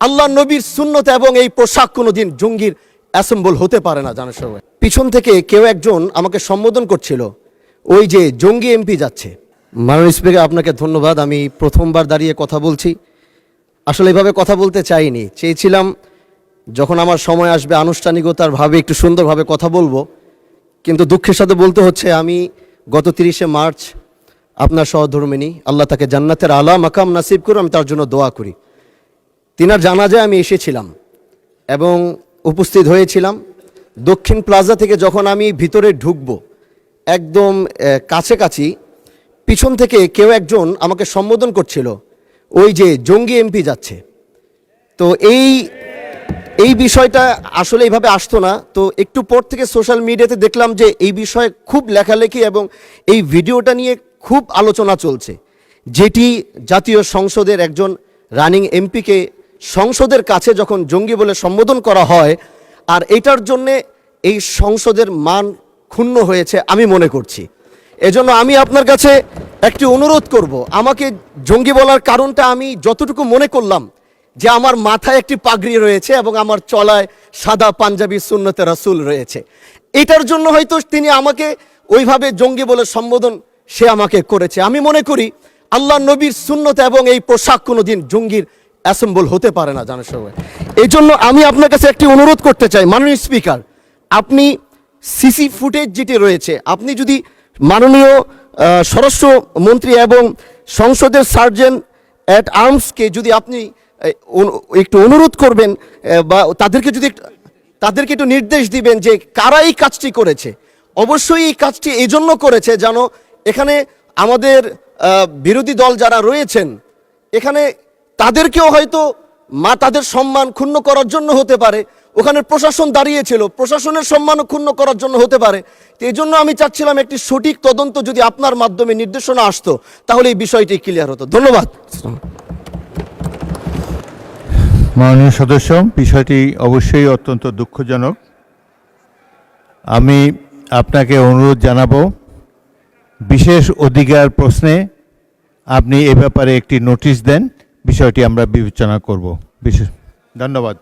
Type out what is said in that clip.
আল্লাহ নবীর সুন্নত এবং এই পোশাক কোনোদিন জঙ্গির অ্যাসেম্বল হতে পারে না। জানার সবাই পিছন থেকে কেউ একজন আমাকে সম্বোধন করছিল, ওই যে জঙ্গি এমপি যাচ্ছে। মাননীয় স্পিকার, আপনাকে ধন্যবাদ। আমি প্রথমবার দাঁড়িয়ে কথা বলছি, আসলে এভাবে কথা বলতে চাইনি, চেয়েছিলাম যখন আমার সময় আসবে আনুষ্ঠানিকতার ভাবে একটু সুন্দরভাবে কথা বলবো, কিন্তু দুঃখের সাথে বলতে হচ্ছে আমি গত 30শে মার্চ আপনার সহধর্মিনী, আল্লাহ তাকে জান্নাতের আলা মাকাম নাসিব করুন, আমি তার জন্য দোয়া করি। তিনার জানাজায় আমি এসেছিলাম এবং উপস্থিত হয়েছিলাম। দক্ষিণ প্লাজা থেকে যখন আমি ভিতরে ঢুকবো, একদম কাছাকাছি পিছন থেকে কেউ একজন আমাকে সম্বোধন করছিল, ওই যে জঙ্গি এমপি যাচ্ছে। তো এই বিষয়টা আসলে এইভাবে আসতো না। তো একটু পর থেকে সোশ্যাল মিডিয়াতে দেখলাম যে এই বিষয়ে খুব লেখালেখি এবং এই ভিডিওটা নিয়ে খুব আলোচনা চলছে, যেটি জাতীয় সংসদের একজন রানিং এমপিকে সংসদের কাছে যখন জঙ্গি বলে সম্বোধন করা হয়, আর এটার জন্যে এই সংসদের মান ক্ষুণ্ণ হয়েছে আমি মনে করছি। এজন্য আমি আপনার কাছে একটি অনুরোধ করব, আমাকে জঙ্গি বলার কারণটা আমি যতটুকু মনে করলাম যে আমার মাথায় একটি পাগড়ি রয়েছে এবং আমার চলায় সাদা পাঞ্জাবি সুন্নতে রাসূল রয়েছে, এটার জন্য হয়তো তিনি আমাকে ওইভাবে জঙ্গি বলে সম্বোধন সে আমাকে করেছে। আমি মনে করি আল্লাহ নবীর সুন্নত এবং এই পোশাক কোনোদিন জঙ্গির অ্যাসেম্বল হতে পারে না। জানার সবাই এই জন্য আমি আপনার কাছে একটি অনুরোধ করতে চাই, মাননীয় স্পিকার, আপনি সিসি ফুটেজ যেটি রয়েছে, আপনি যদি মাননীয় স্বরাষ্ট্রমন্ত্রী এবং সংসদের সার্জেন্ট অ্যাট আর্মসকে যদি আপনি একটু অনুরোধ করবেন বা তাদেরকে একটু নির্দেশ দিবেন যে কারা এই কাজটি করেছে। অবশ্যই এই কাজটি এই জন্য করেছে যেন এখানে আমাদের বিরোধী দল যারা রয়েছেন এখানে তাদেরকেও হয়তো তাদের সম্মান ক্ষুণ্ণ করার জন্য হতে পারে, ওখানে প্রশাসন দাঁড়িয়েছিল, প্রশাসনের সম্মানও ক্ষুণ্ণ করার জন্য হতে পারে। তো এই জন্য আমি চাচ্ছিলাম একটি সঠিক তদন্ত যদি আপনার মাধ্যমে নির্দেশনা আসতো তাহলে এই বিষয়টি ক্লিয়ার হতো। ধন্যবাদ। মাননীয় সদস্য, বিষয়টি অবশ্যই অত্যন্ত দুঃখজনক। আমি আপনাকে অনুরোধ জানাবো, বিশেষ অধিকার প্রশ্নে আপনি এ ব্যাপারে একটি নোটিশ দেন, বিষয়টি আমরা বিবেচনা করব। বিশেষ ধন্যবাদ।